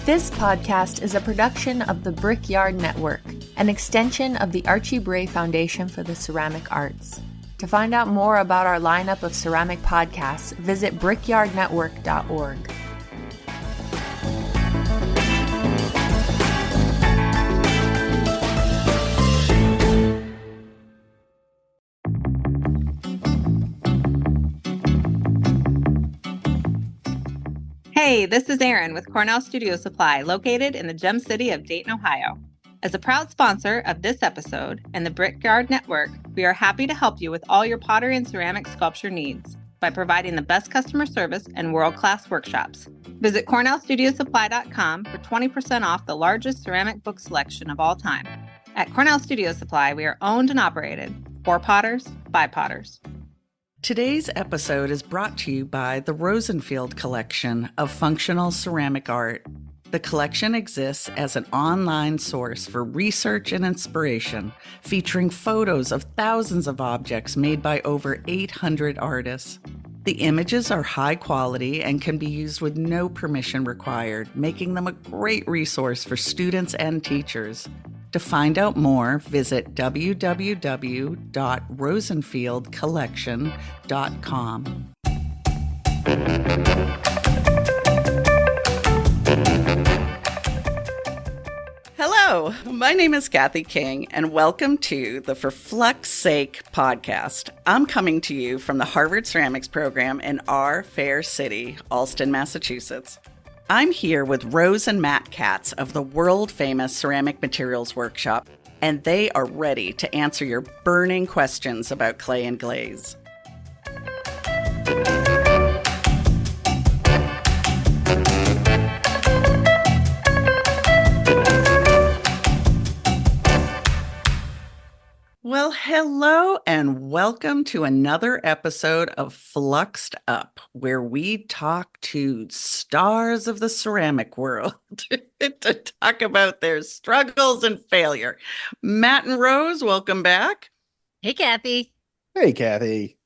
This podcast is a production of the Brickyard Network, an extension of the Archie Bray Foundation for the Ceramic Arts. To find out more about our lineup of ceramic podcasts, visit brickyardnetwork.org. Hey, this is Erin with Cornell Studio Supply, located in the Gem City of Dayton, Ohio. As a proud sponsor of this episode and the Brickyard Network, we are happy to help you with all your pottery and ceramic sculpture needs by providing the best customer service and world-class workshops. Visit CornellStudioSupply.com for 20% off the largest ceramic book selection of all time. At Cornell Studio Supply, we are owned and operated for potters, by potters. Today's episode is brought to you by the Rosenfield Collection of Functional Ceramic Art. The collection exists as an online source for research and inspiration, featuring photos of thousands of objects made by over 800 artists. The images are high quality and can be used with no permission required, making them a great resource for students and teachers. To find out more, visit www.rosenfieldcollection.com. Hello, my name is Kathy King, and welcome to the For Flux Sake podcast. I'm coming to you from the Harvard Ceramics program in our fair city, Allston, Massachusetts. I'm here with Rose and Matt Katz of the world-famous Ceramic Materials Workshop, and they are ready to answer your burning questions about clay and glaze. Well, hello and welcome to another episode of Fluxed Up, where we talk to stars of the ceramic world to talk about their struggles and failure. Matt and Rose, welcome back. Hey, Kathy. Hey, Kathy.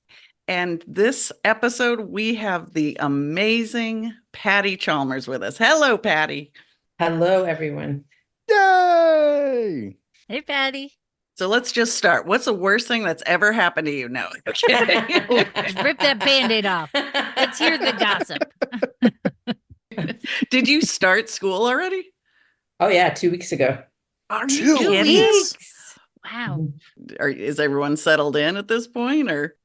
And this episode, we have the amazing Pattie Chalmers with us. Hello, Pattie. Hello, everyone. Yay! Hey, Pattie. So let's just start. What's the worst thing that's ever happened to you? No. Okay. Just rip that Band-Aid off. Let's hear the gossip. Did you start school already? Oh, yeah, 2 weeks ago. Are 2 you kidding? weeks? Wow. Is everyone settled in at this point, or?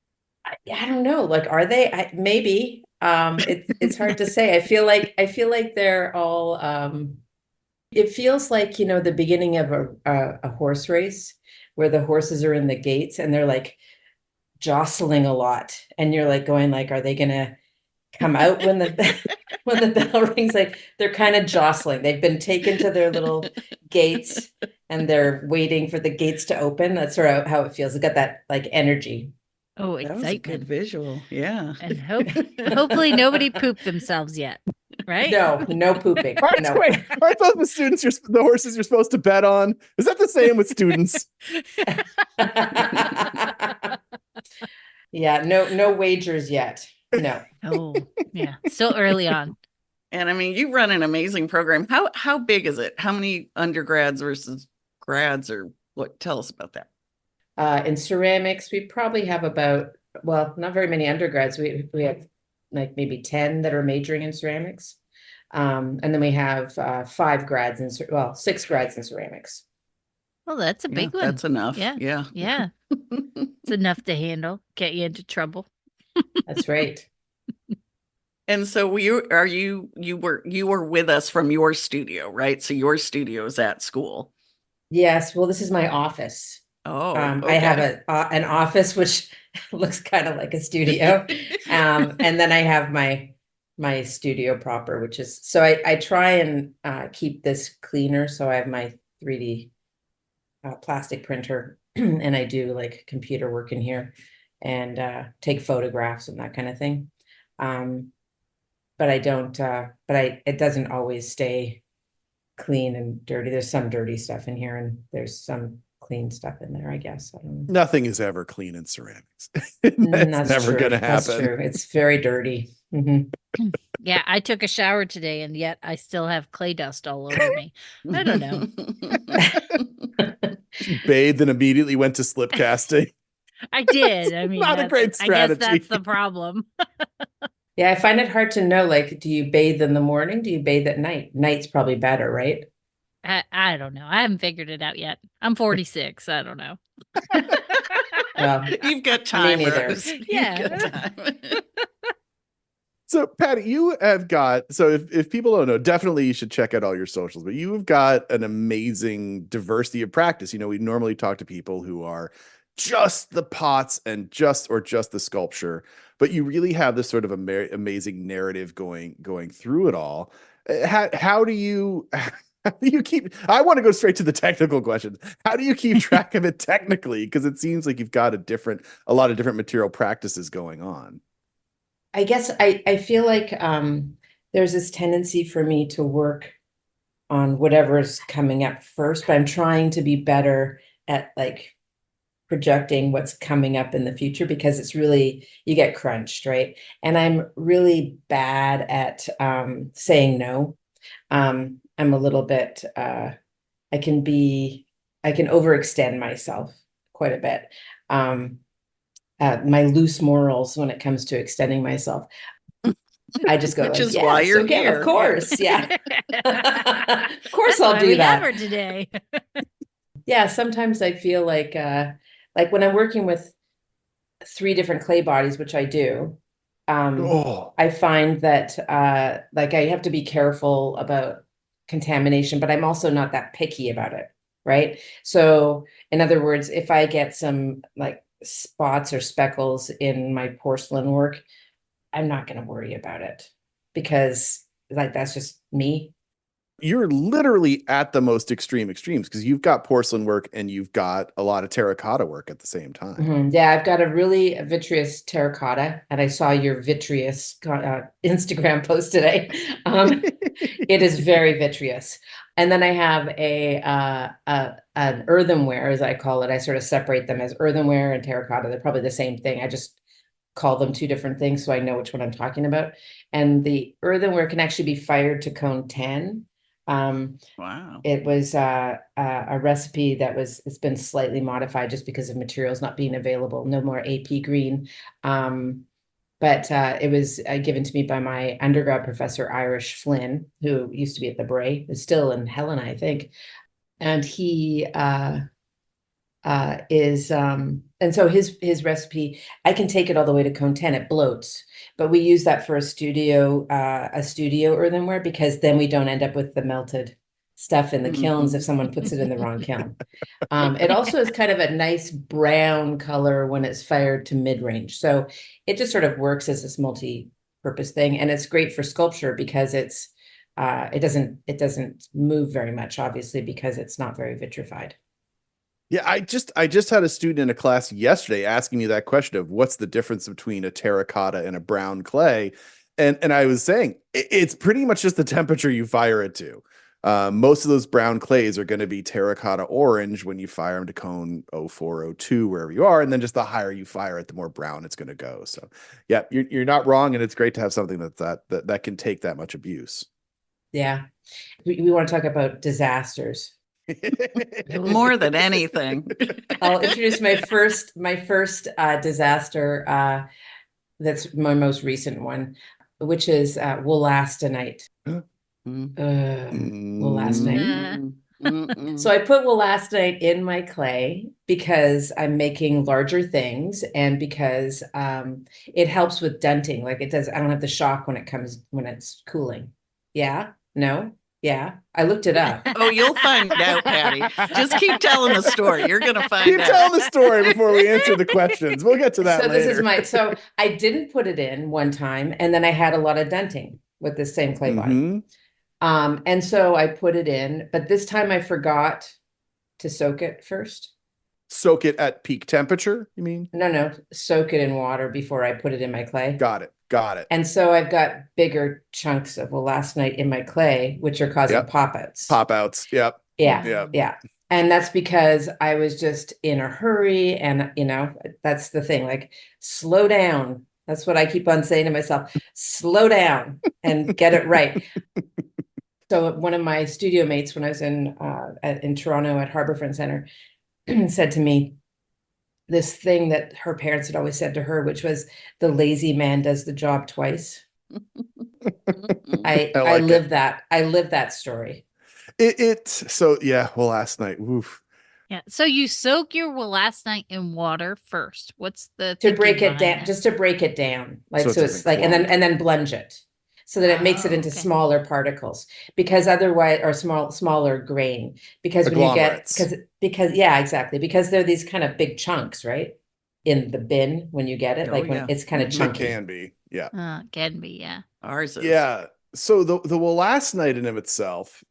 I don't know. Like, are they? Maybe. It's hard to say. I feel like they're all. It feels like, the beginning of a horse race where the horses are in the gates and they're like jostling a lot, and you're like going like, are they gonna come out when the when the bell rings? Like, they're kind of jostling. They've been taken to their little gates and they're waiting for the gates to open. That's sort of how it feels. It's got that like energy. Oh, That was a good excitement. visual. Yeah. And hopefully nobody pooped themselves yet, right? No pooping. No. Wait, aren't those the students the horses you're supposed to bet on? Is that the same with students? Yeah, no wagers yet. No. Oh, yeah. Still early on. And I mean, you run an amazing program. How big is it? How many undergrads versus grads, or what? Tell us about that. In ceramics, we probably have not very many undergrads. We have like maybe 10 that are majoring in ceramics. And then we have 6 grads in ceramics. Well, that's a big one. That's enough. Yeah. Yeah. Yeah. It's enough to handle. Get you into trouble. That's right. And so you were with us from your studio, right? So your studio is at school. Yes. Well, this is my office. Oh, I have an office which looks kind of like a studio, and then I have my studio proper, which is so I try and keep this cleaner. So I have my 3D plastic printer, and I do like computer work in here, and take photographs and that kind of thing. But I don't. It doesn't always stay clean and dirty. There's some dirty stuff in here, and there's some clean stuff in there, I guess. I don't know. Nothing is ever clean in ceramics. That's never true. going to That's happen. true. It's very dirty. Mm-hmm. Yeah, I took a shower today and yet I still have clay dust all over me. I don't know. Bathed and immediately went to slip casting. I did. I mean, Not a great I guess strategy. that's the problem. Yeah, I find it hard to know, like, do you bathe in the morning? Do you bathe at night? Night's probably better, right? I don't know. I haven't figured it out yet. I'm 46. I don't know. Well, You've got time, neither. Rose. You've Yeah. got time. So, Patty, you have got, so if people don't know, definitely you should check out all your socials, but you've got an amazing diversity of practice. You know, we normally talk to people who are just the pots and just the sculpture, but you really have this sort of amazing narrative going through it all. How do you keep, I want to go straight to the technical questions. How do you keep track of it technically? Because it seems like you've got a lot of different material practices going on. I guess I feel like there's this tendency for me to work on whatever's coming up first, but I'm trying to be better at like projecting what's coming up in the future, because it's really, you get crunched, right? And I'm really bad at saying no. I'm a little bit, I can overextend myself quite a bit. My loose morals when it comes to extending myself. I just go, which like, is yes, why you're okay, here. Of course, yeah. Of course, That's I'll why do we that. have her today. Yeah, sometimes I feel like when I'm working with 3 different clay bodies, which I do, I find that like I have to be careful about contamination, but I'm also not that picky about it, right? So, in other words, if I get some like spots or speckles in my porcelain work, I'm not going to worry about it, because like that's just me. You're literally at the most extremes because you've got porcelain work and you've got a lot of terracotta work at the same time. Mm-hmm. Yeah, I've got a really vitreous terracotta, and I saw your vitreous Instagram post today. It is very vitreous. And then I have an earthenware, as I call it. I sort of separate them as earthenware and terracotta. They're probably the same thing. I just call them 2 different things so I know which one I'm talking about. And the earthenware can actually be fired to cone 10. Wow. It was a recipe it's been slightly modified just because of materials not being available. No more AP green. But it was given to me by my undergrad professor, Irish Flynn, who used to be at the Bray, is still in Helena, I think. And he and so his recipe, I can take it all the way to cone 10. It bloats, but we use that for a studio earthenware, because then we don't end up with the melted stuff in the kilns if someone puts it in the wrong kiln. It also is kind of a nice brown color when it's fired to mid-range. So it just sort of works as this multi-purpose thing. And it's great for sculpture because it doesn't move very much, obviously, because it's not very vitrified. Yeah, I just had a student in a class yesterday asking me that question of what's the difference between a terracotta and a brown clay. And I was saying, it's pretty much just the temperature you fire it to. Most of those brown clays are going to be terracotta orange when you fire them to cone 04, 02, wherever you are. And then just the higher you fire it, the more brown it's going to go. So yeah, you're not wrong. And it's great to have something that can take that much abuse. Yeah. We want to talk about disasters. More than anything. I'll introduce my first disaster. That's my most recent one, which is wollastonite. Wollastonite. So I put wollastonite in my clay because I'm making larger things, and because it helps with denting. Like it does, I don't have the shock when it's cooling. Yeah? No? Yeah, I looked it up. Oh, you'll find out, Patty. Just keep telling the story. You're going to find out. Keep telling the story before we answer the questions. We'll get to that later. So I didn't put it in one time, and then I had a lot of denting with this same clay body. And so I put it in, but this time I forgot to soak it first. Soak it at peak temperature, you mean? No, soak it in water before I put it in my clay. Got it. And so I've got bigger chunks of wollastonite in my clay, which are causing pop-outs. Yep. Yeah. And that's because I was just in a hurry, and that's the thing, like slow down. That's what I keep on saying to myself. Slow down and get it right. So one of my studio mates, when I was in Toronto at Harbourfront Center, said to me this thing that her parents had always said to her, which was, the lazy man does the job twice. I live that. I live that story. So yeah, well, last night, oof. Yeah. So you soak your wollastonite in water first. What's the To break thinking it behind down, that? just to break it down. Like, So so it it's like, and doesn't then plunge it so that it makes it into okay. smaller particles, because otherwise, or smaller grain, because when you get, Agglomerates. because yeah, exactly. Because they're these kind of big chunks, right? In the bin when you get it, Oh, like when yeah. it's kind of It chunky. can be, yeah. Can be, yeah. Ours is. Yeah. So the wollastonite in of itself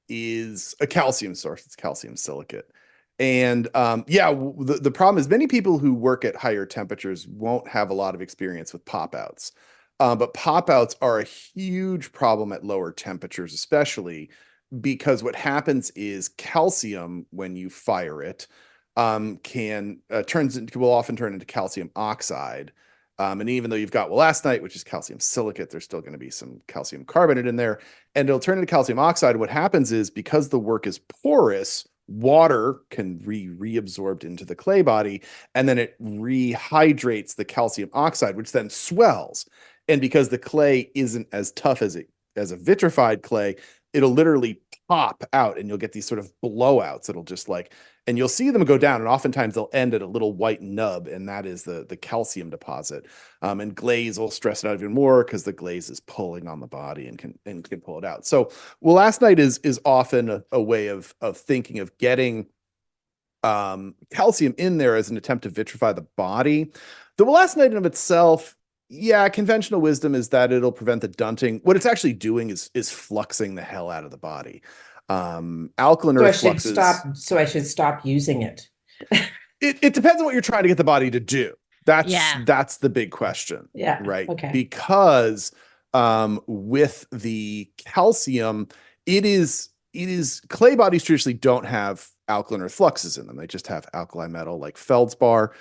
is a calcium source. It's calcium silicate. And the problem is many people who work at higher temperatures won't have a lot of experience with pop outs. But pop outs are a huge problem at lower temperatures, especially because what happens is calcium, when you fire it, will often turn into calcium oxide. And even though you've got wollastonite, which is calcium silicate, there's still going to be some calcium carbonate in there, and it'll turn into calcium oxide. What happens is, because the work is porous, water can reabsorbed into the clay body, and then it rehydrates the calcium oxide, which then swells. And because the clay isn't as tough as a vitrified clay, it'll literally pop out, and you'll get these sort of blowouts. It'll just like, and you'll see them go down, and oftentimes they'll end at a little white nub, and that is the calcium deposit. And glaze will stress it out even more, because the glaze is pulling on the body and can pull it out. So wollastonite is often a way of thinking of getting calcium in there as an attempt to vitrify the body. The wollastonite in of itself, yeah, conventional wisdom is that it'll prevent the dunting. What it's actually doing is fluxing the hell out of the body. Alkaline earth fluxes. So I should stop using it. It depends on what you're trying to get the body to do. That's the big question. Yeah. Right. Okay. Because with the calcium, it is clay bodies traditionally don't have alkaline earth fluxes in them. They just have alkali metal like feldspar.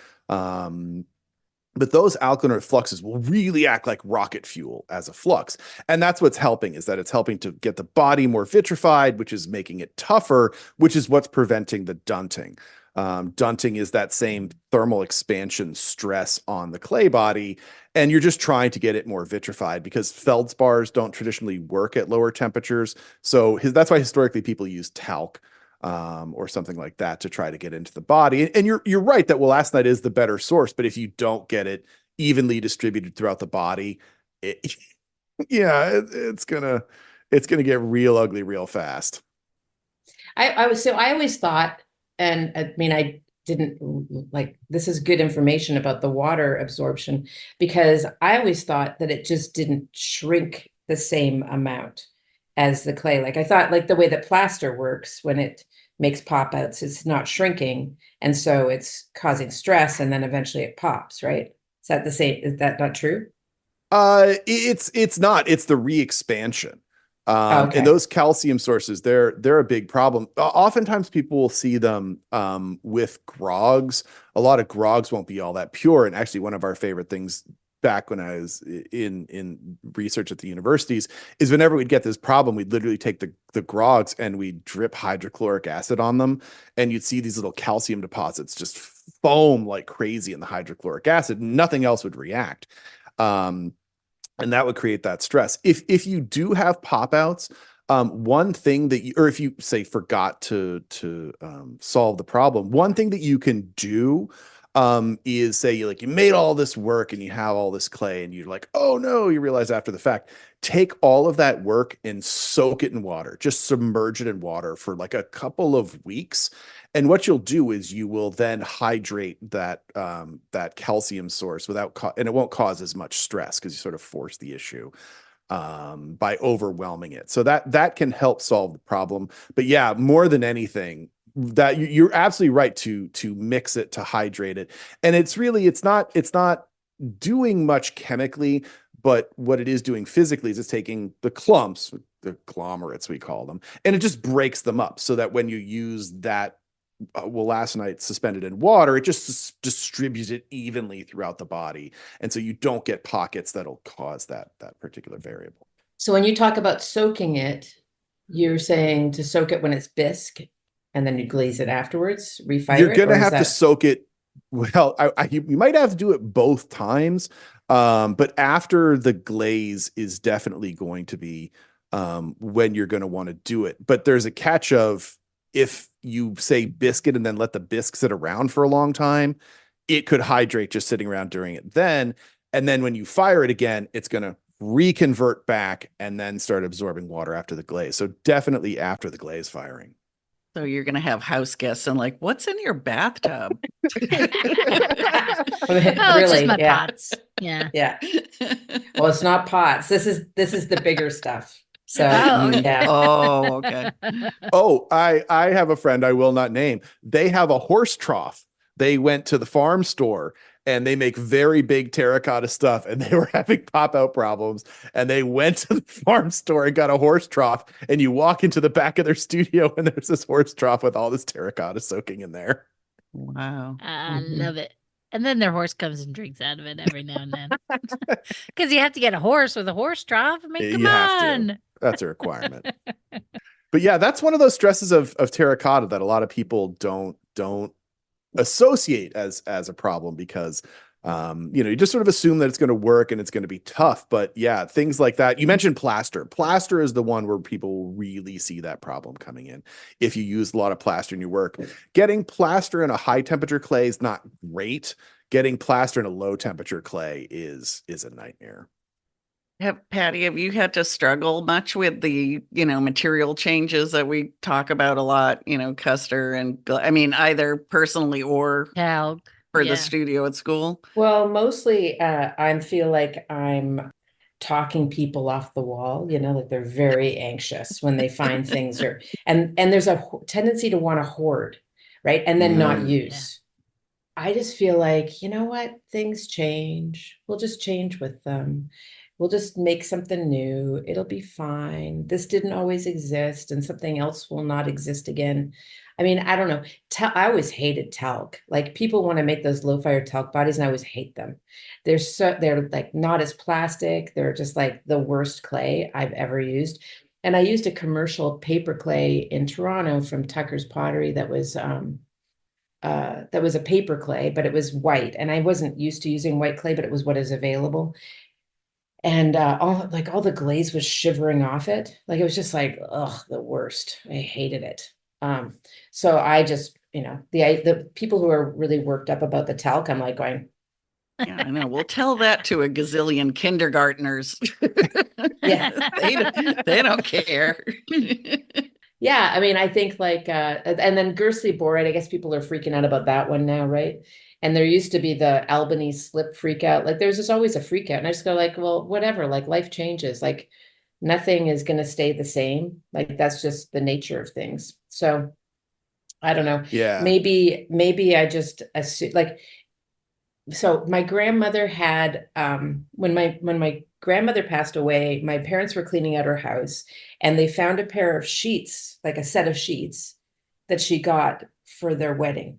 But those alkaline earth fluxes will really act like rocket fuel as a flux. And that's what's helping, is that it's helping to get the body more vitrified, which is making it tougher, which is what's preventing the dunting. Dunting is that same thermal expansion stress on the clay body, and you're just trying to get it more vitrified, because feldspars don't traditionally work at lower temperatures. So that's why historically people use talc or something like that to try to get into the body. And you're right that wollastonite is the better source, but if you don't get it evenly distributed throughout the body, it's gonna get real ugly real fast. I always thought, and I mean, I didn't like, this is good information about the water absorption, because I always thought that it just didn't shrink the same amount as the clay. Like, I thought, like the way that plaster works when it makes pop outs, it's not shrinking, and so it's causing stress, and then eventually it pops, right? Is that the same? Is that not true? It's not. It's the re-expansion. Okay. And those calcium sources, they're a big problem. Oftentimes people will see them with grogs. A lot of grogs won't be all that pure. And actually, one of our favorite things back when I was in research at the universities is, whenever we'd get this problem, we'd literally take the grogs and we'd drip hydrochloric acid on them, and you'd see these little calcium deposits just foam like crazy in the hydrochloric acid. Nothing else would react. And that would create that stress. If you do have pop outs, one thing that or if you say forgot to solve the problem, one thing that you can do is say you made all this work and you have all this clay, and you're like, oh no, you realize after the fact, take all of that work and soak it in water, just submerge it in water for like a couple of weeks. And what you'll do is you will then hydrate that calcium source and it won't cause as much stress, because you sort of force the issue by overwhelming it. So that can help solve the problem. But yeah, more than anything, that you're absolutely right to mix it, to hydrate it. And it's not doing much chemically, but what it is doing physically is it's taking the clumps, the agglomerates we call them, and it just breaks them up, so that when you use that will last a night suspended in water, it just distributes it evenly throughout the body. And so you don't get pockets that'll cause that particular variable. So when you talk about soaking it, you're saying to soak it when it's bisque and then you glaze it afterwards, refire You're it? going to Or is have to that- soak it. Well, you might have to do it both times. But after the glaze is definitely going to be when you're going to want to do it. But there's a catch of, if you say biscuit and then let the bisque sit around for a long time, it could hydrate just sitting around during it then. And then when you fire it again, it's going to reconvert back and then start absorbing water after the glaze. So definitely after the glaze firing. So you're going to have house guests and like, what's in your bathtub? Oh, it's just my pots. Yeah. Yeah. Well, it's not pots. This is the bigger stuff. So yeah. Oh, okay. Oh, I have a friend I will not name. They have a horse trough. They went to the farm store and they make very big terracotta stuff, and they were having pop out problems. And they went to the farm store and got a horse trough. And you walk into the back of their studio and there's this horse trough with all this terracotta soaking in there. Wow. I love it. And then their horse comes and drinks out of it every now and then. Because you have to get a horse with a horse trough. I mean, come You have to. on. That's a requirement. But yeah, that's one of those stresses of terracotta that a lot of people don't associate as a problem, because you just sort of assume that it's going to work and it's going to be tough. But yeah, things like that. You mentioned plaster. Plaster is the one where people really see that problem coming in. If you use a lot of plaster in your work, getting plaster in a high temperature clay is not great. Getting plaster in a low temperature clay is a nightmare. Patty, have you had to struggle much with the, material changes that we talk about a lot, Custer and, either personally or Talc. for the studio at school? Well, mostly I feel like I'm talking people off the wall, like they're very anxious when they find things, and there's a tendency to want to hoard, right? And then not use. Yeah. I just feel like, you know what? Things change. We'll just change with them. We'll just make something new. It'll be fine. This didn't always exist, and something else will not exist again. I mean, I don't know. I always hated talc. Like, people want to make those low fire talc bodies, and I always hate them. They're like not as plastic. They're just like the worst clay I've ever used. And I used a commercial paper clay in Toronto from Tucker's Pottery that was a paper clay, but it was white. And I wasn't used to using white clay, but it was what is available. And all the glaze was shivering off it. Like, it was just like, ugh, the worst. I hated it. So I just, the people who are really worked up about the talc, I'm like going, yeah, I know. We'll tell that to a gazillion kindergartners. Yeah. they don't care. Yeah, I mean, I think and then Gersley borate, I guess people are freaking out about that one now, right? And there used to be the Albany slip freak out. Like, there's just always a freak out. And I just go like, well, whatever, like, life changes. Like, nothing is going to stay the same. Like, that's just the nature of things. So I don't know. Yeah. Maybe I just assume, like, so my grandmother had, when my grandmother passed away, my parents were cleaning out her house, and they found a pair of sheets, like a set of sheets that she got for their wedding,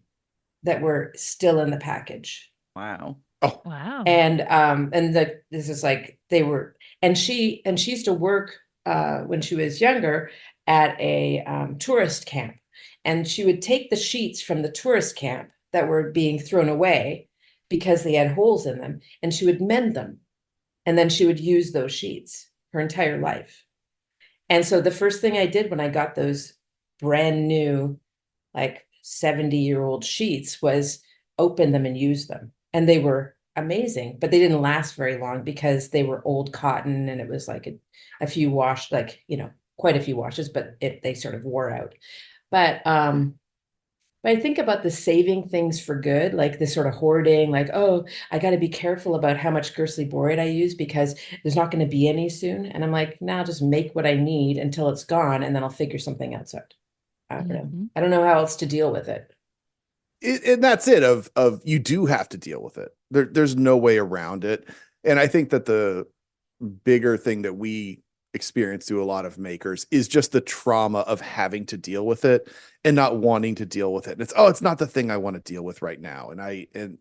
that were still in the package. Wow. Oh, wow. And this is like, they were, and she used to work when she was younger at a tourist camp, and she would take the sheets from the tourist camp that were being thrown away because they had holes in them, and she would mend them, and then she would use those sheets her entire life. And so the first thing I did when I got those brand new, like 70-year-old sheets, was open them and use them. And they were amazing, but they didn't last very long because they were old cotton, and it was like a few wash, like, quite a few washes, but they sort of wore out. But I think about the saving things for good, like this sort of hoarding, like, oh, I got to be careful about how much Gersley borate I use because there's not going to be any soon. And I'm like, now just make what I need until it's gone, and then I'll figure something else out. I don't know. I don't know how else to deal with it. And that's it, of you do have to deal with it. There's no way around it. And I think that the bigger thing that we experience to a lot of makers is just the trauma of having to deal with it and not wanting to deal with it. And it's not the thing I want to deal with right now.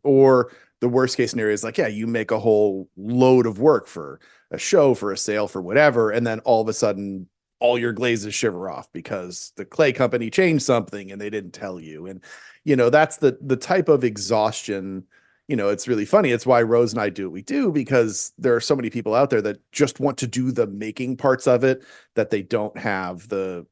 Or the worst case scenario is like, yeah, you make a whole load of work for a show, for a sale, for whatever. And then all of a sudden all your glazes shiver off because the clay company changed something and they didn't tell you. And, that's the type of exhaustion. It's really funny. It's why Rose and I do what we do, because there are so many people out there that just want to do the making parts of it, that they don't have the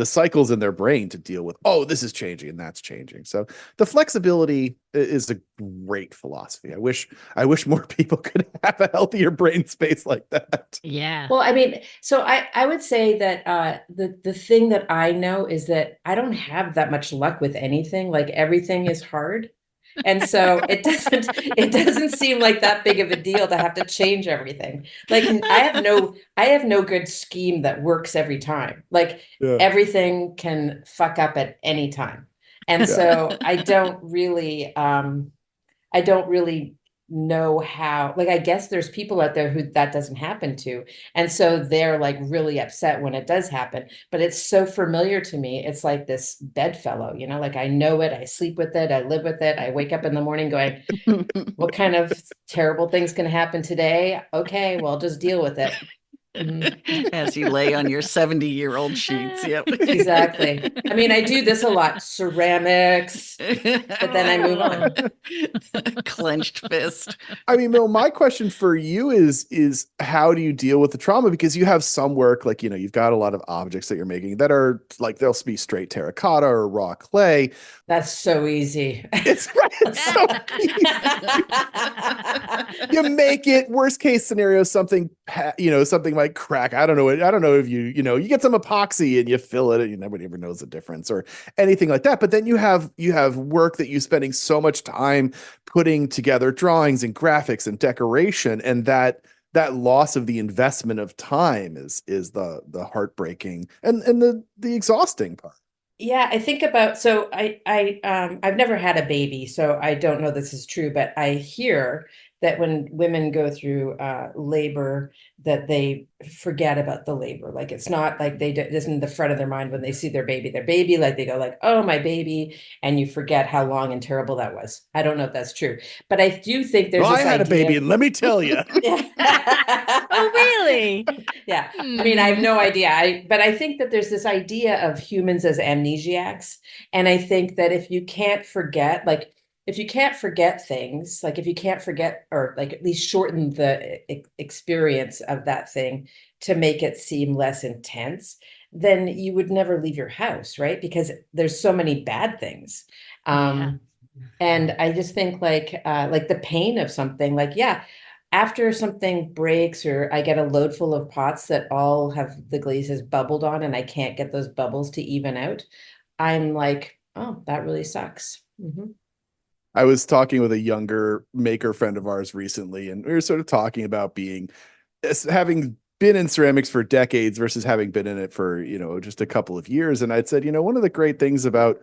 cycles in their brain to deal with, oh, this is changing and that's changing. So the flexibility is a great philosophy. I wish more people could have a healthier brain space like that. Yeah. Well, I mean, so I would say that the thing that I know is that I don't have that much luck with anything. Like everything is hard. And so it doesn't seem like that big of a deal to have to change everything. Like I have no good scheme that works every time. Like everything can fuck up at any time. And so I don't really know how, like, I guess there's people out there who that doesn't happen to. And so they're like really upset when it does happen, but it's so familiar to me. It's like this bedfellow, like I know it, I sleep with it, I live with it. I wake up in the morning going, what kind of terrible things can happen today? Okay, well, just deal with it. As you lay on your 70-year-old sheets. Yep. Exactly. I mean, I do this a lot, ceramics, but then I move on. Clenched fist. I mean, Bill, my question for you is how do you deal with the trauma? Because you have some work, like, you've got a lot of objects that you're making that are like, they'll be straight terracotta or raw clay. That's so easy. It's so easy. You make it, worst case scenario, something might crack. I don't know if you get some epoxy and you fill it and nobody ever knows the difference or anything like that. But then you have work that you're spending so much time putting together, drawings and graphics and decoration, and that loss of the investment of time is the heartbreaking and the exhausting part. Yeah, I think about, so I've never had a baby, so I don't know this is true, but I hear that when women go through labor, that they forget about the labor. Like it's not like it isn't in the front of their mind when they see their baby, like they go like, oh, my baby, and you forget how long and terrible that was. I don't know if that's true, but I do think there's I had a baby, and let me tell you. Oh, really? Yeah. I mean, I have no idea. But I think that there's this idea of humans as amnesiacs. And I think that if you can't forget things, like if you can't forget, or like at least shorten the experience of that thing to make it seem less intense, then you would never leave your house, right? Because there's so many bad things. And I just think like the pain of something, like, yeah, after something breaks or I get a load full of pots that all have the glazes bubbled on and I can't get those bubbles to even out, I'm like, oh, that really sucks. Mm-hmm. I was talking with a younger maker friend of ours recently, and we were sort of talking about having been in ceramics for decades versus having been in it for, just a couple of years. And I'd said, one of the great things about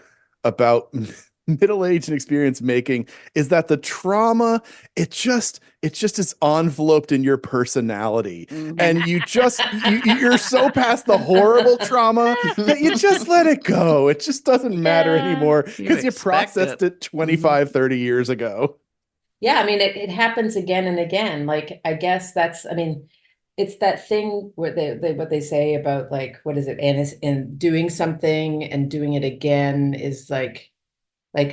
middle-aged and experienced making is that the trauma, it just is enveloped in your personality. And you're so past the horrible trauma that you just let it go. It just doesn't matter anymore because you processed it 25, 30 years ago. Yeah, I mean, it happens again and again. Like, I guess it's that thing where what they say about, like, what is it? And doing something and doing it again is like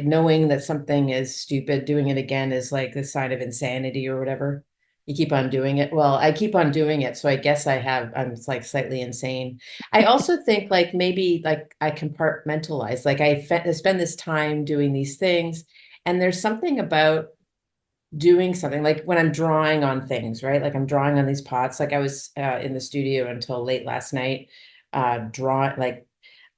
knowing that something is stupid, doing it again is like the sign of insanity or whatever. You keep on doing it. Well, I keep on doing it. So I guess I'm like slightly insane. I also think like maybe like I compartmentalize, like I spend this time doing these things. And there's something about doing something like when I'm drawing on things, right? Like I'm drawing on these pots. Like I was in the studio until late last night, drawing, like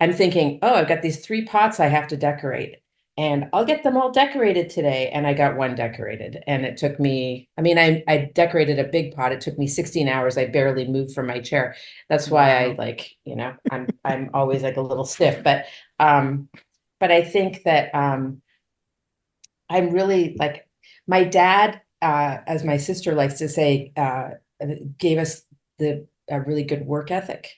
I'm thinking, oh, I've got these 3 pots I have to decorate. And I'll get them all decorated today. And I got one decorated. And it took me, I decorated a big pot. It took me 16 hours. I barely moved from my chair. That's why I like, I'm always like a little stiff. But I think that I'm really like, my dad, as my sister likes to say, gave us a really good work ethic.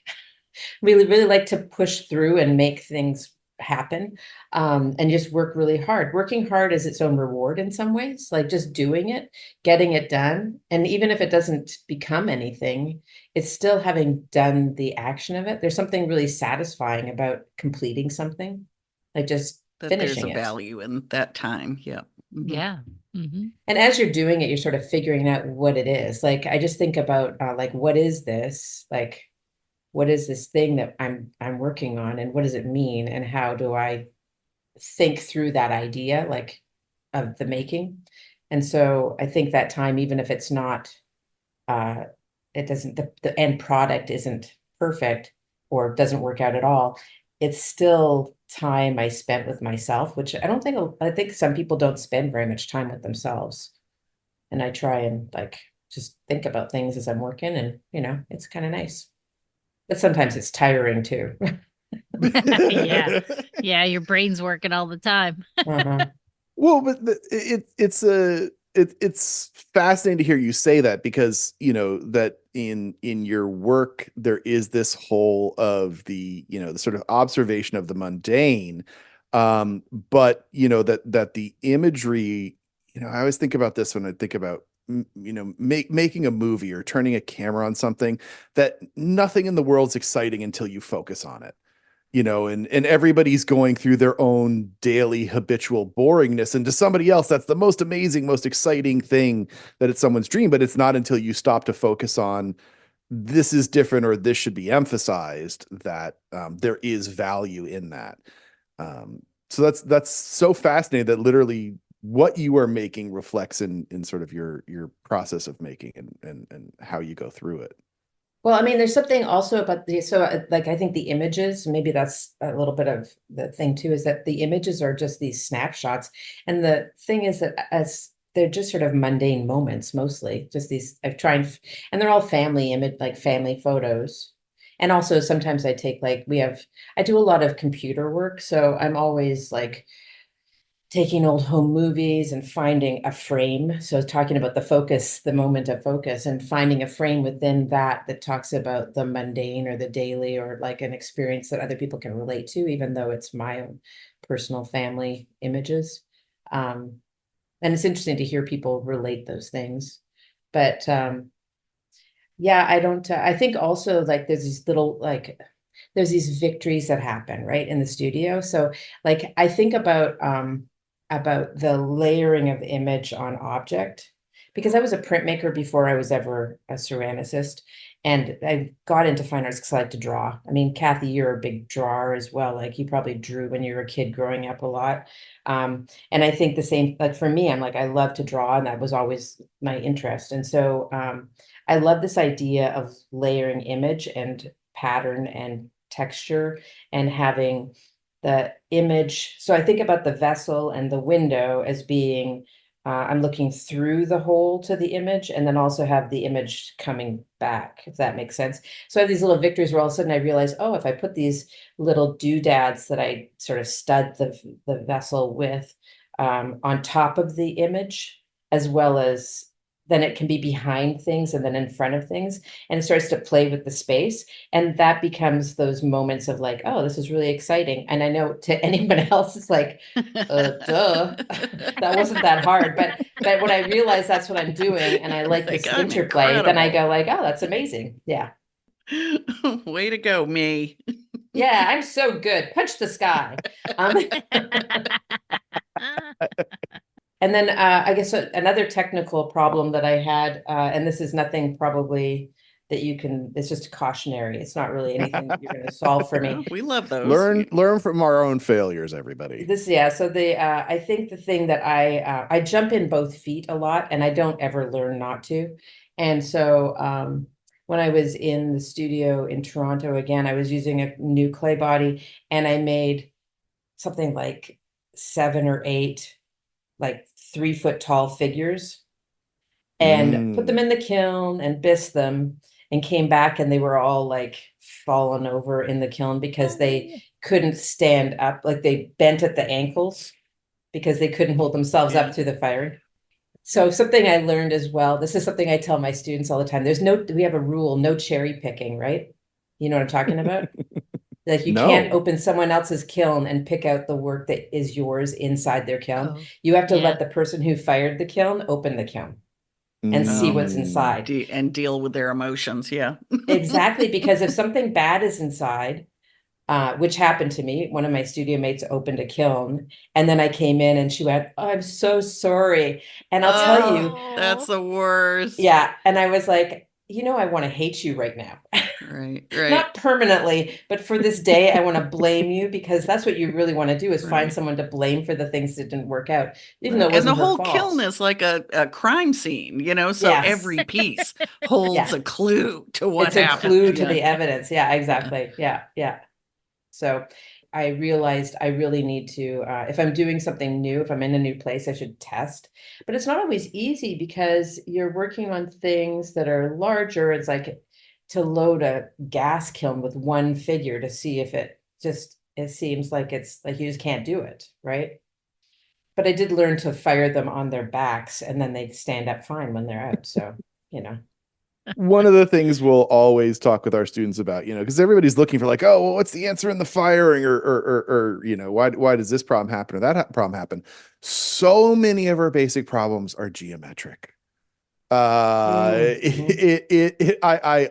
Really like to push through and make things happen, and just work really hard. Working hard is its own reward in some ways, like just doing it, getting it done. And even if it doesn't become anything, it's still having done the action of it. There's something really satisfying about completing something, like just That finishing there's a it. value in that time. Yeah. Mhm. Yeah. Mm-hmm. And as you're doing it, you're sort of figuring out what it is. Like, I just think about like, what is this? Like, what is this thing that I'm working on, and what does it mean, and how do I think through that idea, like, of the making? And so I think that time, even if it's not, it doesn't, the end product isn't perfect or doesn't work out at all, it's still time I spent with myself, which I think some people don't spend very much time with themselves. And I try and like just think about things as I'm working, and it's kind of nice. But sometimes it's tiring too. Yeah. Yeah, your brain's working all the time. Uh-huh. Well, but it's fascinating to hear you say that, because that in your work there is this whole of the the sort of observation of the mundane, but that the imagery, I always think about this when I think about making a movie or turning a camera on something, that nothing in the world's exciting until you focus on it. And everybody's going through their own daily habitual boringness. And to somebody else, that's the most amazing, most exciting thing, that it's someone's dream. But it's not until you stop to focus on, this is different, or this should be emphasized, that there is value in that. So that's so fascinating, that literally what you are making reflects in sort of your process of making, and how you go through it. Well, I mean, there's something also about like, I think the images, maybe that's a little bit of the thing too, is that the images are just these snapshots. And the thing is that as they're just sort of mundane moments, mostly just these, and they're all family image, like family photos. And also sometimes I take I do a lot of computer work. So I'm always like taking old home movies and finding a frame. So talking about the focus, the moment of focus, and finding a frame within that talks about the mundane or the daily, or like an experience that other people can relate to, even though it's my own personal family images. And it's interesting to hear people relate those things. But yeah, I think also like there's these little there's these victories that happen right in the studio. So like I think about the layering of image on object, because I was a printmaker before I was ever a ceramicist, and I got into fine arts because I like to draw. I mean, Kathy, you're a big drawer as well. Like you probably drew when you were a kid growing up a lot. And I think the same, like for me, I'm like, I love to draw, and that was always my interest. And so I love this idea of layering image and pattern and texture, and having the image. So I think about the vessel and the window as being, I'm looking through the hole to the image, and then also have the image coming back, if that makes sense. So I have these little victories where all of a sudden I realize, oh, if I put these little doodads that I sort of stud the vessel with on top of the image, as well as then it can be behind things and then in front of things, and it starts to play with the space. And that becomes those moments of like, oh, this is really exciting. And I know to anyone else, it's like, duh, that wasn't that hard. But when I realize that's what I'm doing, and I like this interplay, then I go like, oh, that's amazing. Yeah. Way to go, me. Yeah, I'm so good. Punch the sky. And then I guess another technical problem that I had, and this is nothing probably that it's just cautionary. It's not really anything that you're going to solve for me. We love those. Learn from our own failures, everybody. So I think the thing that I jump in both feet a lot, and I don't ever learn not to. And so when I was in the studio in Toronto, again, I was using a new clay body, and I made something like 7 or 8 like 3-foot tall figures, and put them in the kiln and bisque them, and came back, and they were all like fallen over in the kiln because they couldn't stand up. Like they bent at the ankles because they couldn't hold themselves up to the fire. So something I learned as well, this is something I tell my students all the time. We have a rule, no cherry picking, right? You know what I'm talking about? Like you can't No. open someone else's kiln and pick out the work that is yours inside their kiln. Oh, You have to yeah. let the person who fired the kiln open the kiln and see what's inside. And deal with their emotions. Yeah. Exactly, because if something bad is inside, which happened to me, one of my studio mates opened a kiln, and then I came in and she went, "Oh, I'm so sorry." And I'll tell you, That's the worst. yeah. And I was like, I want to hate you right now. Right. Not permanently, but for this day, I want to blame you, because that's what you really want to do, is find someone to blame for the things that didn't work out, even though it wasn't and the her whole fault. kiln is like a crime scene, so Yes. every piece holds a clue to what It's a happened. clue to the evidence. Yeah, exactly. Yeah. So I realized I really need to, if I'm doing something new, if I'm in a new place, I should test. But it's not always easy, because you're working on things that are larger. It's like to load a gas kiln with one figure to see if it seems like it's like you just can't do it, right? But I did learn to fire them on their backs, and then they stand up fine when they're out. So, One of the things we'll always talk with our students about, because everybody's looking for like, oh, well, what's the answer in the firing, or why does this problem happen or that problem happen? So many of our basic problems are geometric. I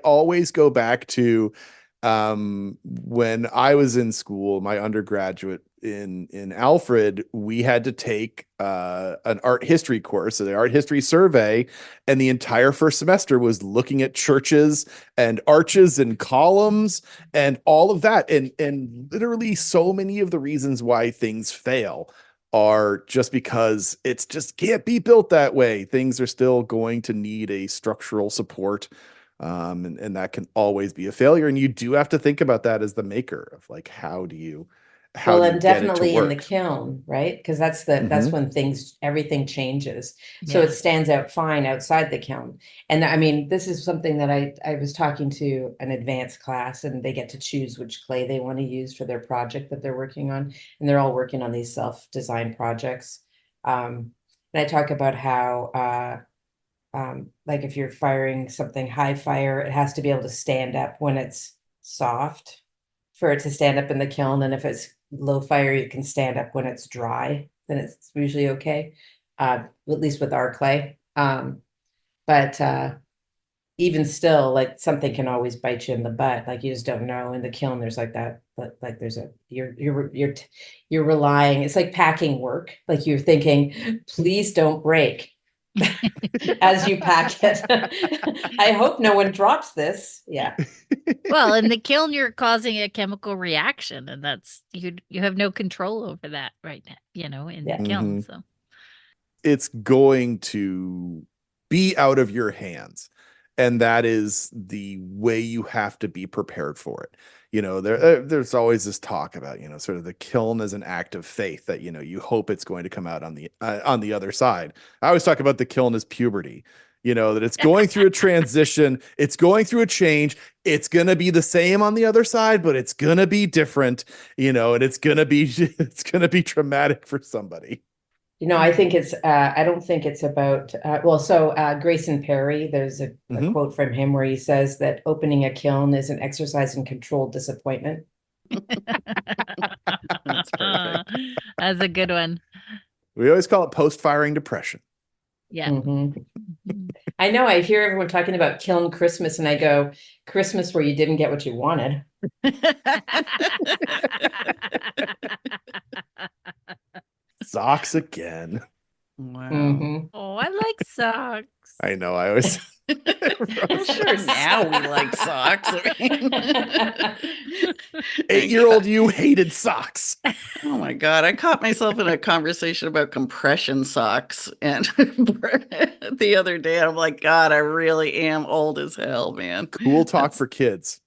always go back to when I was in school, my undergraduate in Alfred, we had to take an art history course, so the art history survey, and the entire first semester was looking at churches and arches and columns and all of that, and literally so many of the reasons why things fail are just because it's just can't be built that way. Things are still going to need a structural support. And that can always be a failure. And you do have to think about that as the maker of like, how do you and get it to definitely in the work? kiln, right? Because that's when everything changes. So Yeah. it stands out fine outside the kiln. And I mean, this is something that I was talking to an advanced class, and they get to choose which clay they want to use for their project that they're working on. And they're all working on these self-designed projects. And I talk about how, like if you're firing something high fire, it has to be able to stand up when it's soft for it to stand up in the kiln. And if it's low fire, you can stand up when it's dry, then it's usually okay. At least with our clay. But even still, like something can always bite you in the butt. Like you just don't know. In the kiln, there's like that, but like there's you're relying, it's like packing work. Like you're thinking, please don't break as you pack it. I hope no one drops this. Yeah. Well, in the kiln, you're causing a chemical reaction, and that's you have no control over that right now, in the kiln. So it's going to be out of your hands. And that is the way you have to be prepared for it. There's always this talk about, sort of the kiln as an act of faith that, you hope it's going to come out on the other side. I always talk about the kiln as puberty, that it's going through a transition. It's going through a change. It's going to be the same on the other side, but it's going to be different, and it's going to be traumatic for somebody. I think it's, I don't think it's about, Grayson Perry, there's a quote from him where he says that opening a kiln is an exercise in controlled disappointment. That's perfect. That's a good one. We always call it post-firing depression. Yeah. Mm-hmm. I know, I hear everyone talking about kiln Christmas, and I go, Christmas where you didn't get what you wanted. Socks again. Wow. Mm-hmm. Oh, I like socks. I know. I always. I'm sure now we like socks. 8-year-old you hated socks. Oh my God. I caught myself in a conversation about compression socks and the other day. I'm like, God, I really am old as hell, man. Cool talk for kids.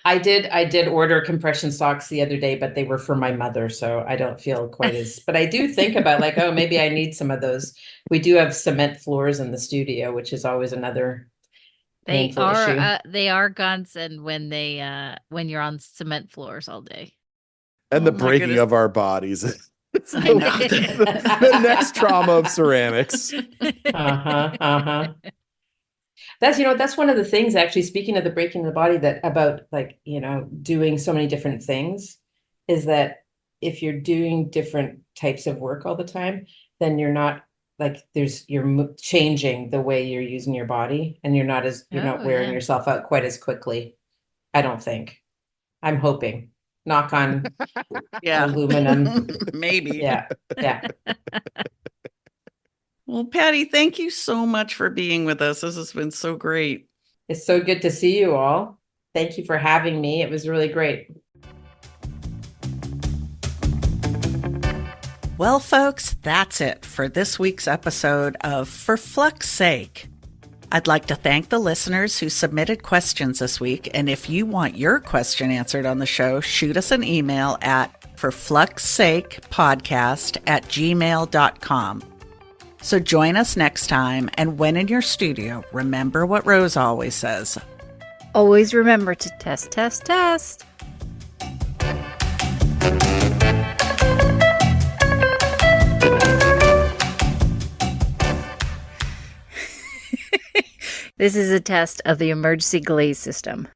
I did order compression socks the other day, but they were for my mother, so I don't feel quite as, but I do think about like, oh, maybe I need some of those. We do have cement floors in the studio, which is always another painful issue. They are godsend when you're on cement floors all day. And the breaking of our bodies. It's the next trauma of ceramics. That's one of the things, actually, speaking of the breaking the body, that about doing so many different things, is that if you're doing different types of work all the time, then you're not you're changing the way you're using your body, and you're not wearing yourself out quite as quickly. I don't think. I'm hoping. Knock on aluminum. Maybe. Yeah. Well, Pattie, thank you so much for being with us. This has been so great. It's so good to see you all. Thank you for having me. It was really great. Well, folks, that's it for this week's episode of For Flux Sake. I'd like to thank the listeners who submitted questions this week. And if you want your question answered on the show, shoot us an email at ForFluxSakePodcast@gmail.com. So join us next time, and when in your studio, remember what Rose always says. Always remember to test, test, test. This is a test of the emergency glaze system.